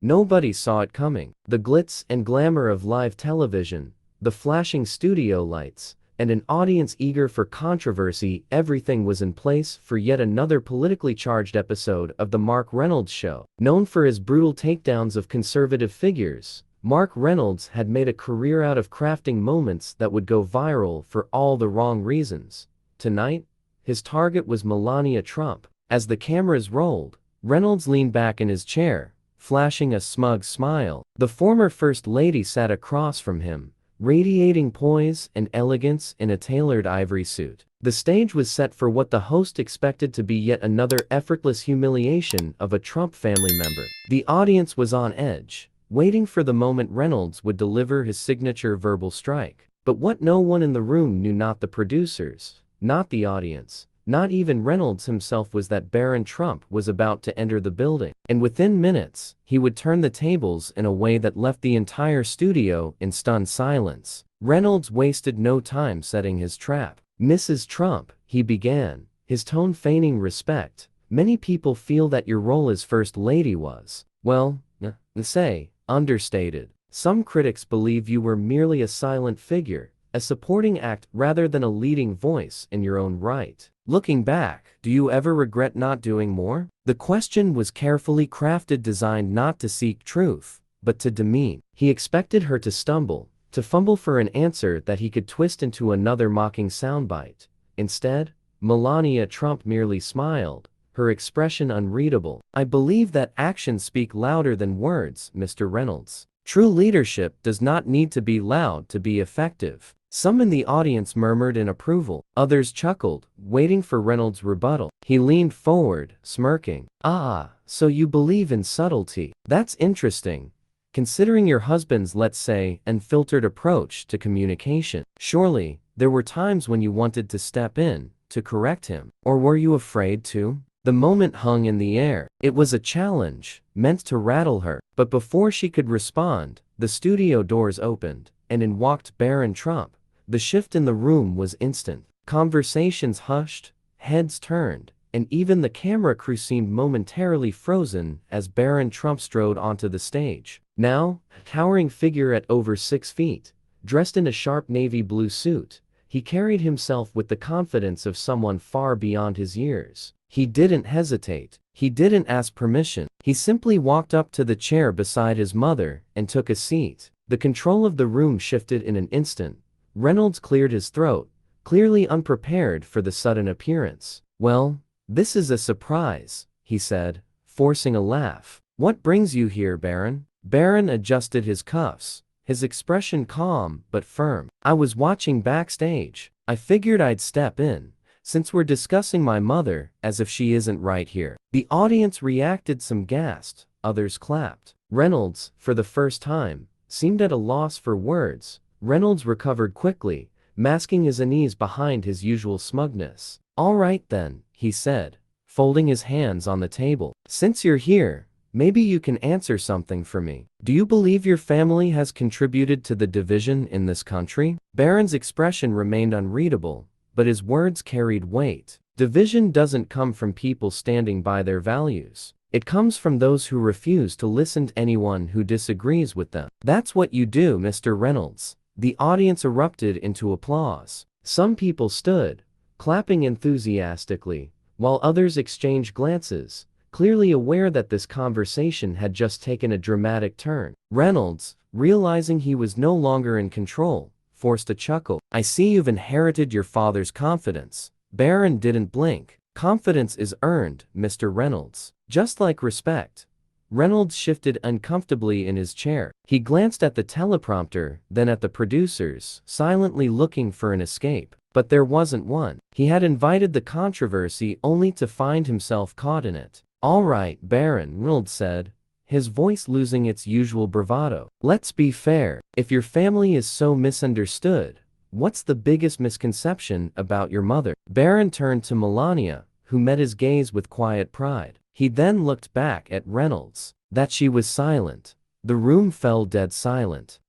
Nobody saw it coming. The glitz and glamour of live television, the flashing studio lights, and an audience eager for controversy, everything was in place for yet another politically charged episode of The Mark Reynolds Show. Known for his brutal takedowns of conservative figures, Mark Reynolds had made a career out of crafting moments that would go viral for all the wrong reasons. Tonight, his target was Melania Trump. As the cameras rolled, Reynolds leaned back in his chair, flashing a smug smile. The former First Lady sat across from him, radiating poise and elegance in a tailored ivory suit. The stage was set for what the host expected to be yet another effortless humiliation of a Trump family member. The audience was on edge, waiting for the moment Reynolds would deliver his signature verbal strike. But what no one in the room knew, not the producers, not the audience, not even Reynolds himself, was that Barron Trump was about to enter the building. And within minutes, he would turn the tables in a way that left the entire studio in stunned silence. Reynolds wasted no time setting his trap. "Mrs. Trump," he began, his tone feigning respect, "many people feel that your role as First Lady was, well, say, understated. Some critics believe you were merely a silent figure, a supporting act rather than a leading voice in your own right. Looking back, do you ever regret not doing more?" The question was carefully crafted, designed not to seek truth, but to demean. He expected her to stumble, to fumble for an answer that he could twist into another mocking soundbite. Instead, Melania Trump merely smiled, her expression unreadable. "I believe that actions speak louder than words, Mr. Reynolds. True leadership does not need to be loud to be effective." Some in the audience murmured in approval. Others chuckled, waiting for Reynolds' rebuttal. He leaned forward, smirking. "Ah, so you believe in subtlety. That's interesting, considering your husband's, let's say, unfiltered approach to communication. Surely, there were times when you wanted to step in, to correct him. Or were you afraid to?" The moment hung in the air. It was a challenge, meant to rattle her. But before she could respond, the studio doors opened, and in walked Barron Trump. The shift in the room was instant. Conversations hushed, heads turned, and even the camera crew seemed momentarily frozen as Barron Trump strode onto the stage. Now, a towering figure at over 6 feet, dressed in a sharp navy blue suit, he carried himself with the confidence of someone far beyond his years. He didn't hesitate. He didn't ask permission. He simply walked up to the chair beside his mother and took a seat. The control of the room shifted in an instant. Reynolds cleared his throat, clearly unprepared for the sudden appearance. "Well, this is a surprise," he said, forcing a laugh. "What brings you here, Barron?" Barron adjusted his cuffs, his expression calm but firm. "I was watching backstage. I figured I'd step in, since we're discussing my mother, as if she isn't right here." The audience reacted, some gasped, others clapped. Reynolds, for the first time, seemed at a loss for words. Reynolds recovered quickly, masking his unease behind his usual smugness. "All right then," he said, folding his hands on the table. "Since you're here, maybe you can answer something for me. Do you believe your family has contributed to the division in this country?" Barron's expression remained unreadable, but his words carried weight. Division doesn't come from people standing by their values. It comes from those who refuse to listen to anyone who disagrees with them. "That's what you do, Mr. Reynolds." The audience erupted into applause. Some people stood, clapping enthusiastically, while others exchanged glances, clearly aware that this conversation had just taken a dramatic turn. Reynolds, realizing he was no longer in control, forced a chuckle. "I see you've inherited your father's confidence." Barron didn't blink. "Confidence is earned, Mr. Reynolds. Just like respect." Reynolds shifted uncomfortably in his chair. He glanced at the teleprompter, then at the producers, silently looking for an escape. But there wasn't one. He had invited the controversy only to find himself caught in it. "All right, Barron," Reynolds said, his voice losing its usual bravado. "Let's be fair. If your family is so misunderstood, what's the biggest misconception about your mother?" Barron turned to Melania, who met his gaze with quiet pride. He then looked back at Reynolds. "That she was silent." The room fell dead silent.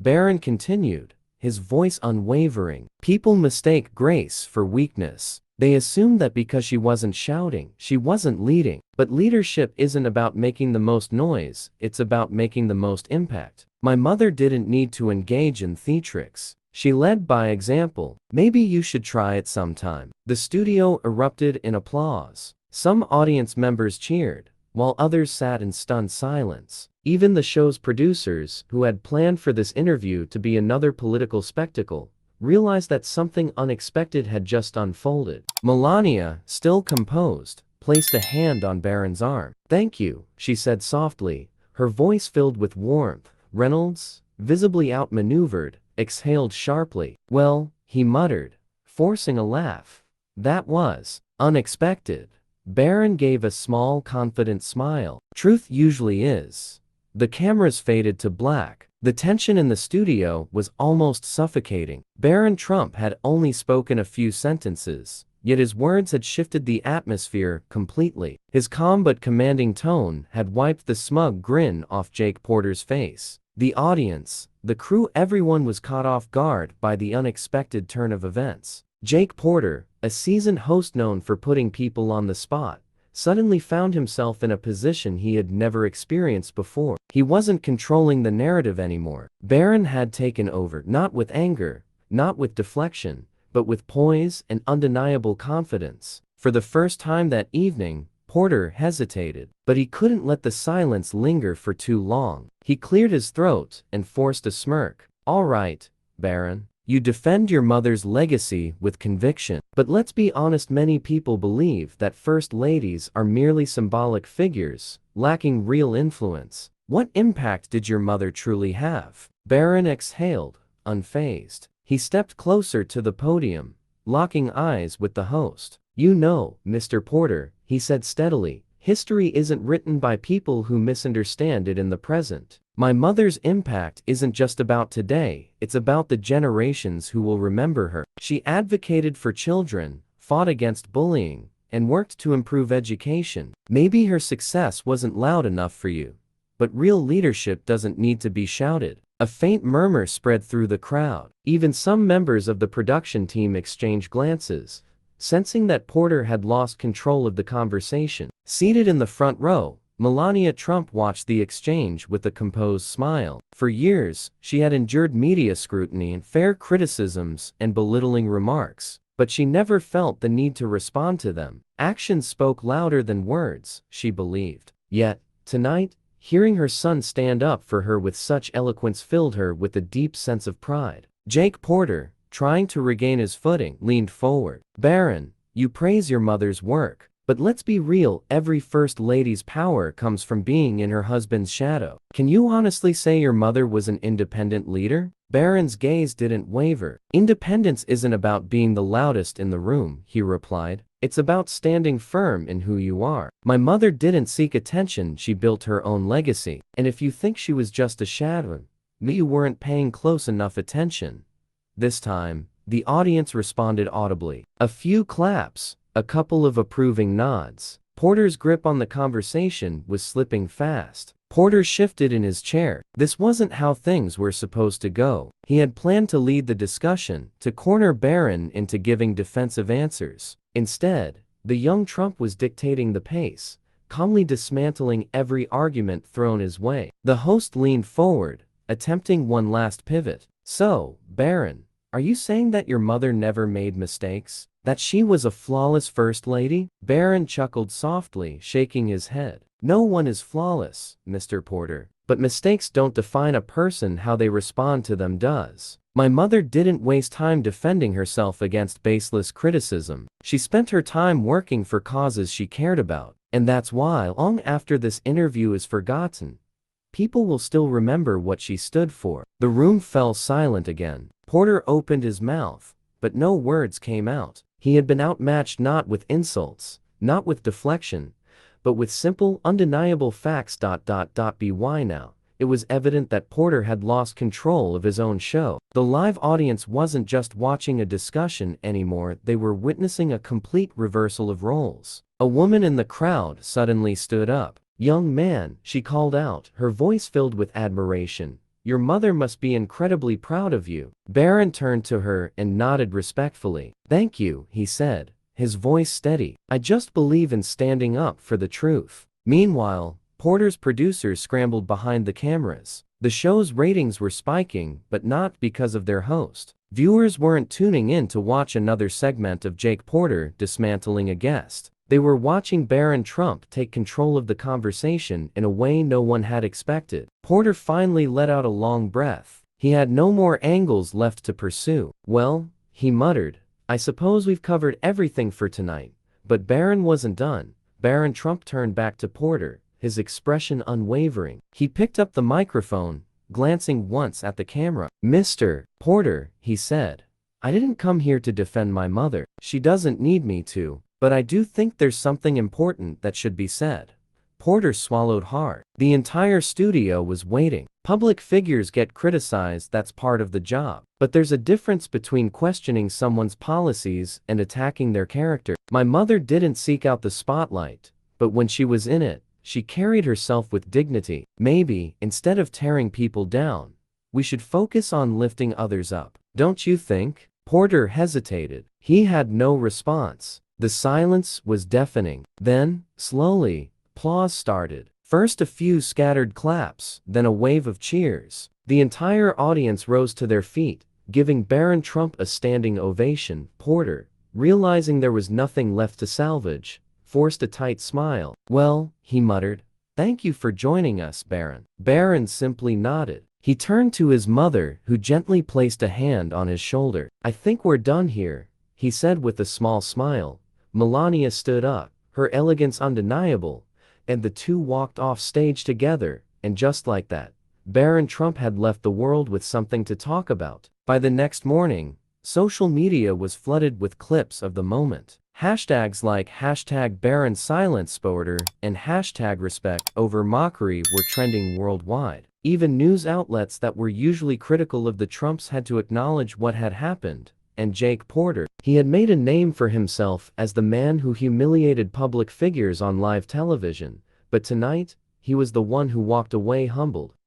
Barron continued, his voice unwavering. "People mistake grace for weakness. They assumed that because she wasn't shouting, she wasn't leading. But leadership isn't about making the most noise, it's about making the most impact. My mother didn't need to engage in theatrics. She led by example. Maybe you should try it sometime. The studio erupted in applause. Some audience members cheered, while others sat in stunned silence. Even the show's producers, who had planned for this interview to be another political spectacle, realized that something unexpected had just unfolded. Melania, still composed, placed a hand on Barron's arm. "Thank you," she said softly, her voice filled with warmth. Reynolds, visibly outmaneuvered, exhaled sharply. "Well," he muttered, forcing a laugh. "That was unexpected." Barron gave a small, confident smile. Truth usually is. The cameras faded to black. The tension in the studio was almost suffocating. Barron Trump had only spoken a few sentences, yet his words had shifted the atmosphere completely. His calm but commanding tone had wiped the smug grin off Jake Porter's face. The audience, the crew, everyone was caught off guard by the unexpected turn of events. Jake Porter, a seasoned host known for putting people on the spot, suddenly found himself in a position he had never experienced before. He wasn't controlling the narrative anymore. Barron had taken over, not with anger, not with deflection, but with poise and undeniable confidence. For the first time that evening, Porter hesitated, but he couldn't let the silence linger for too long. He cleared his throat and forced a smirk. "All right, Barron. You defend your mother's legacy with conviction. But let's be honest, many people believe that first ladies are merely symbolic figures, lacking real influence. What impact did your mother truly have?" Barron exhaled, unfazed. He stepped closer to the podium, locking eyes with the host. "You know, Mr. Porter," he said steadily, "history isn't written by people who misunderstand it in the present. My mother's impact isn't just about today, it's about the generations who will remember her. She advocated for children, fought against bullying, and worked to improve education. Maybe her success wasn't loud enough for you, but real leadership doesn't need to be shouted." A faint murmur spread through the crowd. Even some members of the production team exchanged glances, sensing that Porter had lost control of the conversation. Seated in the front row, Melania Trump watched the exchange with a composed smile. For years, she had endured media scrutiny, fair criticisms, and belittling remarks, but she never felt the need to respond to them. Actions spoke louder than words, she believed. Yet, tonight, hearing her son stand up for her with such eloquence filled her with a deep sense of pride. Jake Porter, trying to regain his footing, leaned forward. "Barron, you praise your mother's work. But let's be real, every first lady's power comes from being in her husband's shadow. Can you honestly say your mother was an independent leader?" Barron's gaze didn't waver. "Independence isn't about being the loudest in the room," he replied. "It's about standing firm in who you are. My mother didn't seek attention, she built her own legacy. And if you think she was just a shadow, you weren't paying close enough attention." This time, the audience responded audibly. A few claps, a couple of approving nods. Porter's grip on the conversation was slipping fast. Porter shifted in his chair. This wasn't how things were supposed to go. He had planned to lead the discussion, to corner Barron into giving defensive answers. Instead, the young Trump was dictating the pace, calmly dismantling every argument thrown his way. The host leaned forward, attempting one last pivot. "So, Barron, are you saying that your mother never made mistakes? That she was a flawless first lady?" Barron chuckled softly, shaking his head. "No one is flawless, Mr. Porter. But mistakes don't define a person, how they respond to them does. My mother didn't waste time defending herself against baseless criticism. She spent her time working for causes she cared about. And that's why, long after this interview is forgotten, people will still remember what she stood for." The room fell silent again. Porter opened his mouth, but no words came out. He had been outmatched not with insults, not with deflection, but with simple, undeniable facts. By now, it was evident that Porter had lost control of his own show. The live audience wasn't just watching a discussion anymore, they were witnessing a complete reversal of roles. A woman in the crowd suddenly stood up. "Young man," she called out, her voice filled with admiration, "your mother must be incredibly proud of you." Barron turned to her and nodded respectfully. "Thank you," he said, his voice steady. I just believe in standing up for the truth. Meanwhile, Porter's producers scrambled behind the cameras. The show's ratings were spiking, but not because of their host. Viewers weren't tuning in to watch another segment of Jake Porter dismantling a guest. They were watching Barron Trump take control of the conversation in a way no one had expected. Porter finally let out a long breath. He had no more angles left to pursue. Well, he muttered, I suppose we've covered everything for tonight. But Barron wasn't done. Barron Trump turned back to Porter, his expression unwavering. He picked up the microphone, glancing once at the camera. Mr. Porter, he said, I didn't come here to defend my mother. She doesn't need me to, but I do think there's something important that should be said. Porter swallowed hard. The entire studio was waiting. Public figures get criticized, that's part of the job. But there's a difference between questioning someone's policies and attacking their character. My mother didn't seek out the spotlight, but when she was in it, she carried herself with dignity. Maybe, instead of tearing people down, we should focus on lifting others up. Don't you think? Porter hesitated. He had no response. The silence was deafening. Then, slowly, applause started. First a few scattered claps, then a wave of cheers. The entire audience rose to their feet, giving Barron Trump a standing ovation. Porter, realizing there was nothing left to salvage, forced a tight smile. Well, he muttered, thank you for joining us, Barron. Barron simply nodded. He turned to his mother, who gently placed a hand on his shoulder. I think we're done here, he said with a small smile. Melania stood up, her elegance undeniable, and the two walked off stage together, and just like that, Barron Trump had left the world with something to talk about. By the next morning, social media was flooded with clips of the moment. Hashtags like #BarronSilencePorter and #RespectOverMockery were trending worldwide. Even news outlets that were usually critical of the Trumps had to acknowledge what had happened. And Jake Porter, he had made a name for himself as the man who humiliated public figures on live television, but tonight, he was the one who walked away humbled.